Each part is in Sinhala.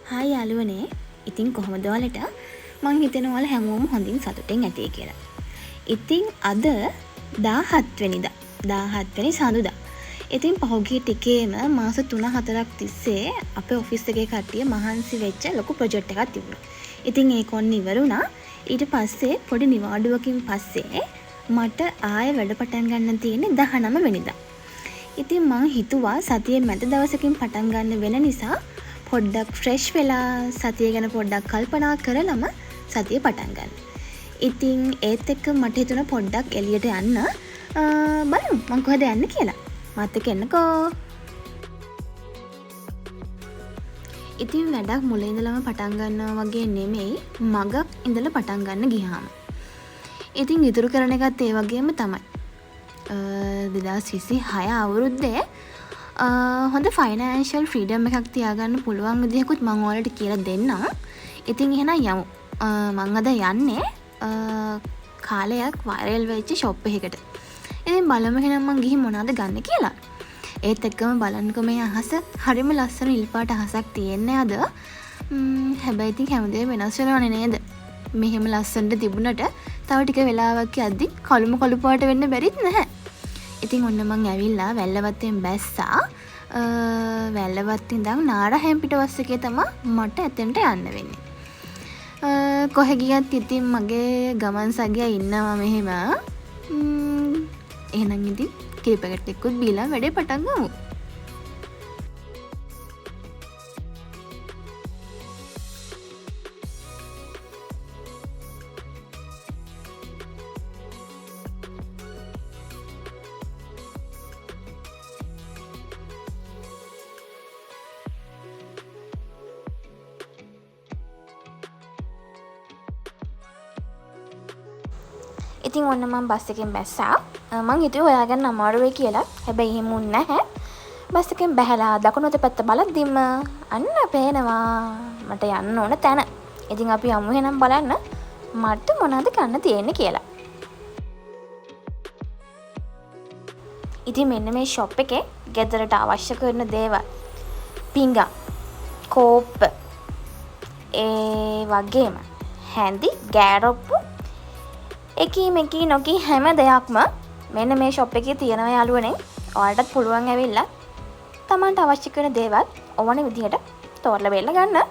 හායි යාළුවනේ. ඉතින් කොහොමද ඔයාලට? මං හිතනවා ඔයාලා හැමෝම හොඳින් සතුටින් ඇති කියලා. ඉතින් අද 17 වෙනිදා 17 වෙනි සඳුදා. ඉතින් පහුගිය ටිකේම මාස 3-4ක් තිස්සේ අපේ ඔෆිස් එකේ කට්ටිය මහන්සි වෙච්ච ලොකු ප්‍රොජෙක්ට් එකක් තිබුණා. ඉතින් ඒක ඔන්න ඉවර වුණා. ඊට පස්සේ පොඩි නිවාඩුවකින් පස්සේ මට ආයෙ වැඩ පටන් ගන්න තියෙන්නේ 19 වෙනිදා. ඉතින් මං හිතුවා සතියේ මැද දවසකින් පටන් ගන්න වෙන නිසා පොඩ්ඩක් ෆ්‍රෙෂ් වෙලා සතිය ගැන පොඩ්ඩක් කල්පනා කරලම සතිය පටන් ගන්න. ඉතින් ඒත් එක්ක මට හිතුණා පොඩ්ඩක් එළියට යන්න. බලමු මං කොහෙද යන්නේ කියලා. මාත් එක්ක එන්නකෝ. ඉතින් වැඩක් මුලින් ඉඳලම පටන් ගන්නවා වගේ නෙමෙයි මගක් ඉඳලා පටන් ගන්න ගියාම. ඉතින් ඉතුරු කරන එකත් ඒ වගේම තමයි. 2026 අවුරුද්දේ හොඳ ෆයිනෑන්ෂල් ෆ්‍රීඩම් එකක් තියාගන්න පුළුවන් විදිහකුත් මම ඔයාලට කියලා දෙන්නම්. ඉතින් එහෙනම් යමු. මම අද යන්නේ කාලයක් වයිරල් වෙච්ච ෂොප් එකකට. ඉතින් බලමු එහෙනම් මම ගිහින් මොනවද ගන්න කියලා. ඒත් එක්කම බලන්නකෝ මේ අහස හරිම ලස්සන ඉල් පාට අහසක් තියෙන්නේ අද. හැබැයි ඉතින් හැමදේම වෙනස් වෙනවනේ නේද? මෙහෙම ලස්සනට තිබුණට තව ටික වෙලාවක් යද්දි කළු පාට වෙන්න බැරිත් නැහැ. ඉතින් ඔන්න මං ඇවිල්ලා වැල්ලවත්තෙන් බැස්සා. වැල්ලවත්ත ඉඳන් නාරහැම්පිට බස් එකේ තමයි මට එතෙන්ට යන්න වෙන්නේ. කොහෙ ගියත් ඉතින් මගේ ගමන් සගයා ඉන්නවා මෙහෙම. එහෙනම් ඉතින් කිරි පැකට් එකකුත් බීලා වැඩේ පටන් ගමු. ඉතින් ඔන්න මම බස් එකෙන් බැස්සා. මං හිතුවේ හොයාගන්න අමාරු වෙයි කියලා. හැබැයි එහෙම වුණ නැහැ. බස් එකෙන් බැහැලා දකුණු පැත්ත බලද්දිම අන්න පේනවා මට යන්න ඕන තැන. ඉතින් අපි යමු එහෙනම් බලන්න මට මොනවද ගන්න තියෙන්නේ කියලා. ඉතින් මෙන්න මේ ෂොප් එකේ ගෙදරට අවශ්‍ය කරන දේවල් පිඟා, කෝප්ප, ඒ වගේම හැඳි, ගෑරොප්පු එකී මෙකී නොකී හැම දෙයක්ම මෙන්න මේ ෂොප් එකේ තියෙනවා යාළුවනේ. ඔයාලටත් පුළුවන් ඇවිල්ලා තමන්ට අවශ්‍ය කරන දේවල් ඕන විදිහට තෝරලා බෙල්ල ගන්න.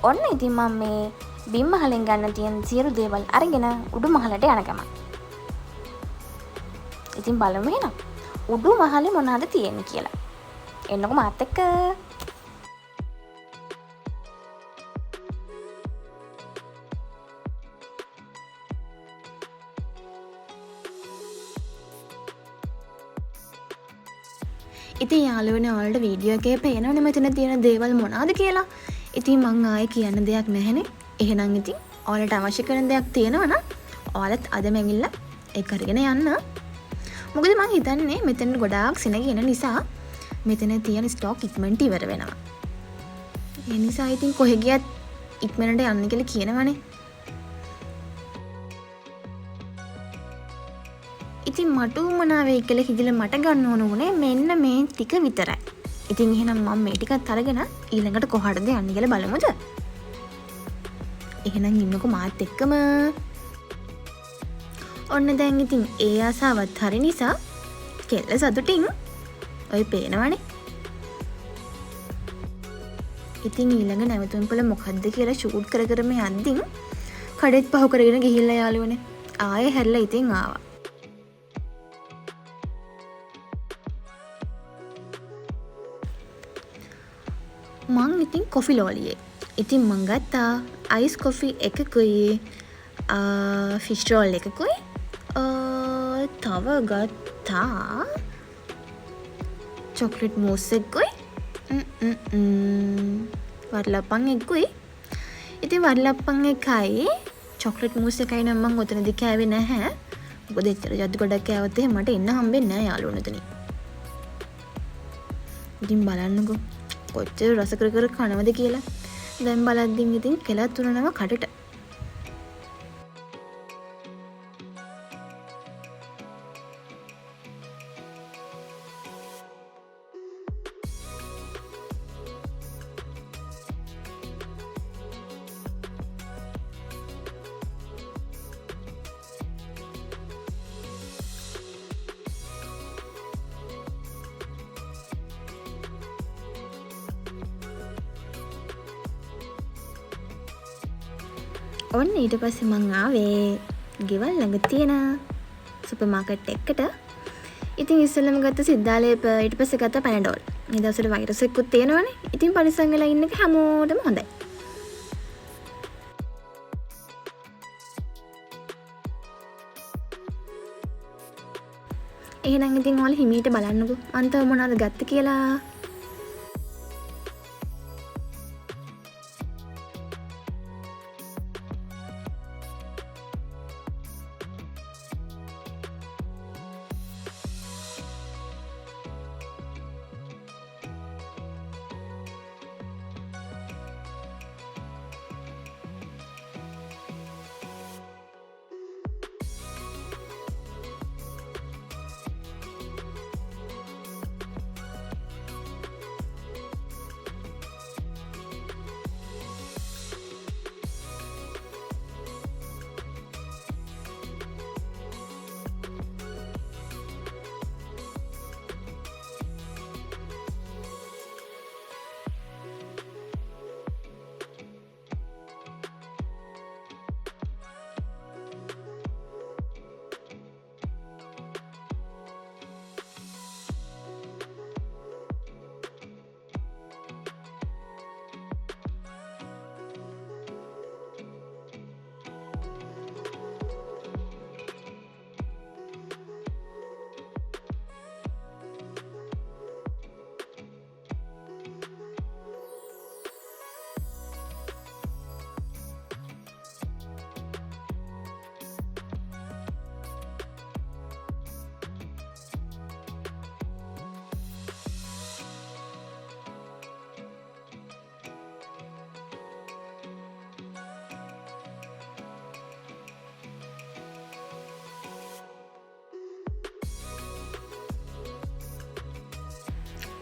ඔන්න ඉතින් මම මේ බිම් මහලෙන් ගන්න තියෙන සියලු දේවල් අරගෙන උඩු මහලට යන ගමන්. ඉතින් බලමු එහෙනම් උඩු මහලේ මොනවද තියෙන්නේ කියලා. එන්නකො මාත් එක්ක. ඉතින් යාළුවනේ ඔයාලට වීඩියෝ එකේ පේනවනේ මෙතන තියෙන දේවල් මොනවද කියලා. ඉතින් මං ආයේ කියන්න දෙයක් නැහැනේ. එහෙනම් ඉතින් ඔයාලට අවශ්‍ය කරන දෙයක් තියෙනවා නම් ඔයාලත් අදම ඇවිල්ලා ඒක අරගෙන යන්න. මොකද මං හිතන්නේ මෙතන ගොඩාක් සෙනග එන නිසා මෙතන තියෙන ස්ටොක් ඉක්මනට ඉවර වෙනවා. ඒ නිසා ඉතින් කොහෙ ගියත් ඉක්මනට යන්න කියලා කියනවනේ. ඉතින් මට උමනා වෙයි කියලා හිතලා මට ගන්න ඕන උනේ මෙන්න මේ ටික විතරයි. ඉතින් එහෙනම් මම මේ ටිකත් අරගෙන ඊළඟට කොහටද යන්නේ කියලා බලමුද? එහෙනම් ඉන්නකෝ මාත් එක්කම. ඔන්න දැන් ඉතින් ඒ ආසාවත් හරි නිසා කෙල්ල සතුටින් ඔය පේනවනේ. ඉතින් ඊළඟ නැවතුම් පොළ මොකද්ද කියලා ෂූට් කර කර මේ යද්දින් කඩෙත් පහු කරගෙන ගිහිල්ලා යාළුවනේ. ආයෙ හැරිලා ඉතින් ආවා. මං ඉතින් කොෆි ලෝලියේ. ඉතින් මං ගත්තා අයිස් කොෆි එකකුයි ෆිෂ් රෝල් එකකුයි තව ගත්තා චොක්ලට් මූස් එකකුයි වරලප්පන් එකකුයි. ඉතින් වරලප්පන් එකයි චොක්ලට් මූස් එකයි නම් මං ඔතනදි කෑවේ නැහැ. මොකද එච්චර ජද්ද ගොඩක් කෑවොත් එහෙම මට එන්න හම්බෙන්නේ නැහැ යාළුවෝ නතනින්. ඉතින් බලන්නකෝ කොච්චර රස කර කර කනවද කියලා. දැන් බලද්දින් ඉතින් කෙලත් තුනනවා කටට. ඔන්න ඊට පස්සේ මං ආවේ ගෙවල් ළඟ තියෙන සුපර් මාකට් එකකට. ඉතින් ඉස්සෙල්ලම ගත්ත සිද්ධාලේප, ඊට පස්සේ ගත්ත පැනඩෝල්. මේ දවස්වල වෛරස් එකකුත් තියෙනවනේ. ඉතින් පරිස්සම් වෙලා ඉන්න එක හැමෝටම හොඳයි. එහෙනම් ඉතින් ඔයාලා හිමීට බලන්නකෝ මං තව මොනවද ගත්ත කියලා.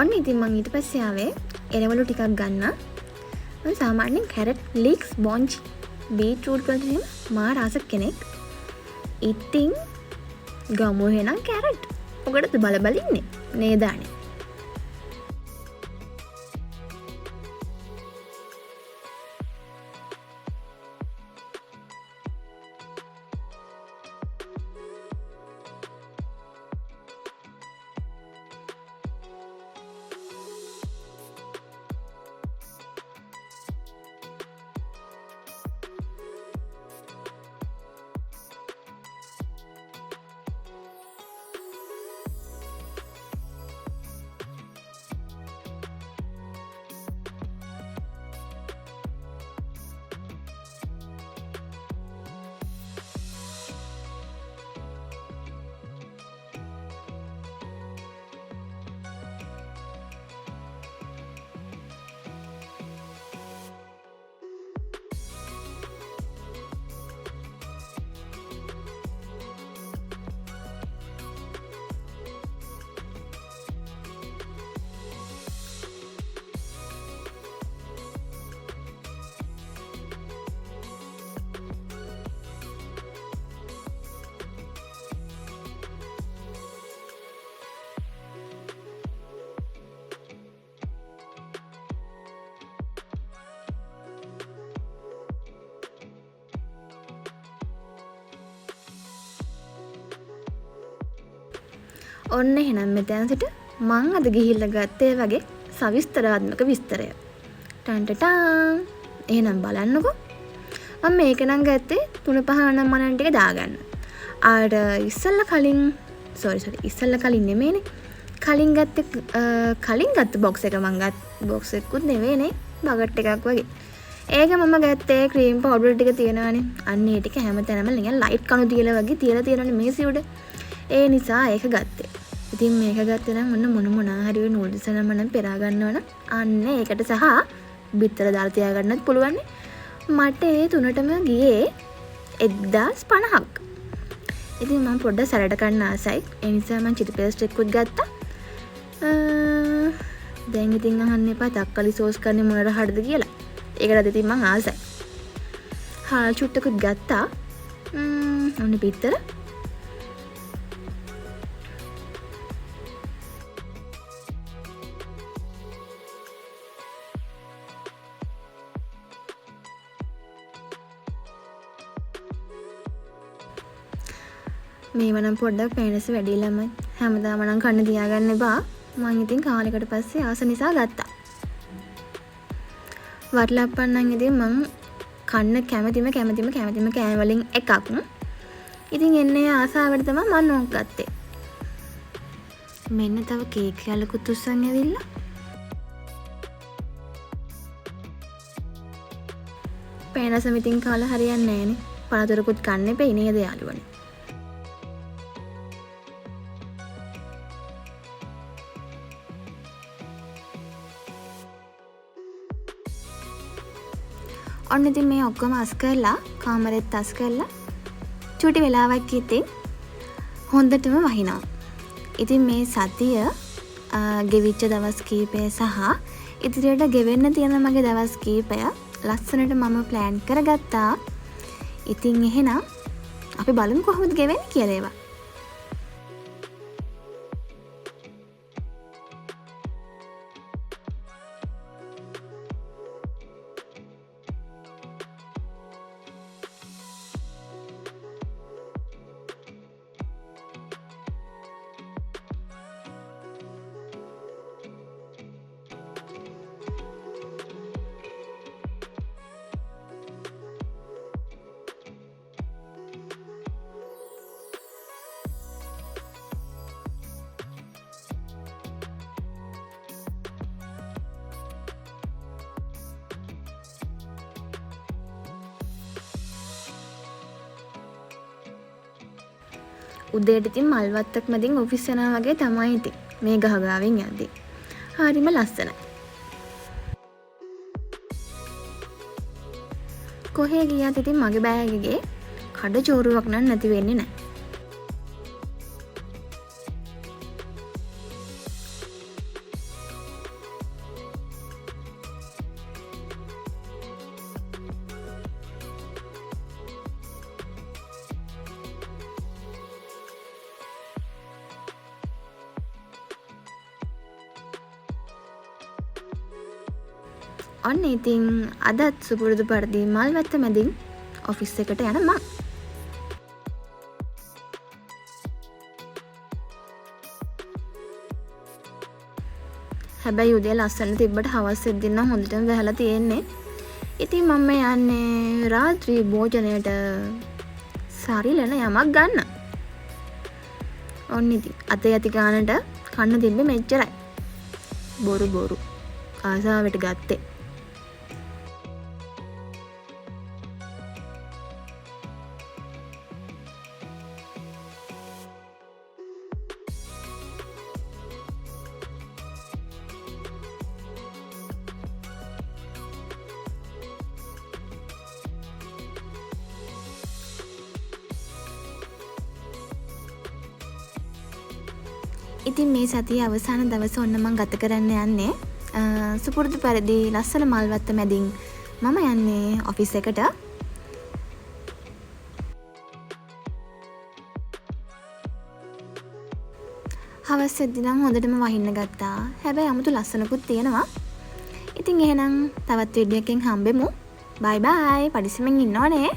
ඔන්න ඉතින් මං ඊට පස්සේ ආවේ එළවලු ටිකක් ගන්න. මම සාමාන්‍යයෙන් කැරට්, ලීක්ස්, බොන්ච්, බීට්රූට් වලට මා රස කෙනෙක්. ඉතින් ගමු එහෙනම් කැරට්. මොකටද බල ඉන්නේ? නේද අනේ? ඔන්න එහෙනම් මෙතන සිට මං අද ගිහිල්ලා ගත්තේ වගේ සවිස්තරාත්මක විස්තරය. ටන්ටටාන්. එහෙනම් බලන්නකෝ. මම මේක නම් ගත්තේ 3-5 මනන් ටික දාගන්න. ආර ඉස්සල්ලා කලින් නෙමෙයිනේ. කලින් ගත්ත බොක්ස් එක මං ගත්ත බොක්ස් එකකුත් නෙවෙයිනේ. බකට් එකක් වගේ. ඒක මම ගත්තේ ක්‍රීම් පවුඩර් ටික තියෙනවානේ. අන්න ඒ ටික හැමතැනම නිකන් ලයිට් කණු තියලා වගේ තියලා තියෙනවානේ මේසෙ උඩ. ඒ නිසා ඒක ගත්තේ. ඉතින් මේක ගත්තේ නම් ඔන්න මොනවා හරි නූඩල්ස් නම් පෙරා ගන්නවනම් අන්න ඒකට සහ බිත්තර දාලා තියාගන්නත් පුළුවන්. මට ඒ තුනටම ගියේ 1050ක්. ඉතින් මම පොඩ්ඩක් සැලඩ් කන්න ආසයි. ඒ නිසා මම චිලි පේස්ට් එකකුත් ගත්තා. දැන් ඉතින් අහන්න එපා තක්කලි සෝස් කන්නේ මොන රහටද කියලා. ඒකට ඉතින් මම ආසයි. හාල් චුට්ටකුත් ගත්තා. ඔන්න බිත්තර. මේව නම් පොඩ්ඩක් පේනස වැඩිලම හැමදාම නම් කන්න තියාගන්න එපා. මං ඉතින් කාලෙකට පස්සේ ආස නිසා ගත්තා. වටලප්පන් නම් ඉතින් මං කන්න කැමතිම කෑම වලින් එකක්. ඉතින් එන්නේ ආසාවට තමයි මම ඕක ගත්තේ. මෙන්න තව කේක් කැලකුත් උස්සන් ඇවිල්ලා. පේනසම ඉතින් කාලා හරියන්නේ නැහනේ. පළතුරකුත් කන්න එපේ නේද යාළුවනේ. ඔන්න ඉතින් මේ ඔක්කොම අස් කරලා කාමරෙත් අස් කරලා චුටි වෙලාවක් ඉතින් හොඳටම වහිනවා. ඉතින් මේ සතිය ගෙවිච්ච දවස් කීපය සහ ඉදිරියට ගෙවෙන්න තියෙන මගේ දවස් කීපය ලස්සනට මම ප්ලෑන් කරගත්තා. ඉතින් එහෙනම් අපි බලමු කොහොමද ගෙවෙන්නේ කියලා ඒවා. උදේට ඉතින් මල් වත්තක් මැදින් ඔෆිස් යනවා වගේ තමයි ඉතින් මේ ගහගාවෙන් යද්දි. හරිම ලස්සනයි. කොහේ ගියත් ඉතින් මගේ බෑග් එකේ කඩ චෝරුවක් නම් නැති වෙන්නේ නැහැ. ඔන්න ඉතින් අදත් සුපුරුදු පරිදි මල් වැත්ත මැදින් ඔෆිස් එකට යන මං. හැබැයි උදේ ලස්සන තිබ්බට හවස් වෙද්දී නම් හොඳටම වැහලා තියෙන්නේ. ඉතින් මම යන්නේ රාත්‍රී භෝජනයට සරිලන යමක් ගන්න. ඔන්න ඉතින් අතේ යති ගානට කන්න තිබ්බේ මෙච්චරයි. බොරු ආසාවට ගත්තේ. ඉතින් මේ සතියේ අවසාන දවස ඔන්න මම ගත කරන්න යන්නේ සුපුරුදු පරිදි ලස්සන මල් වත්ත මැදින් මම යන්නේ ඔෆිස් එකට. හවස් වෙද්දී නම් හොඳටම වහින්න ගත්තා. හැබැයි 아무තු ලස්සනකුත් තියෙනවා. ඉතින් එහෙනම් තවත් වීඩියෝ එකකින් හම්බෙමු. බයි බයි. පරිස්සමෙන් ඉන්න ඕනේ.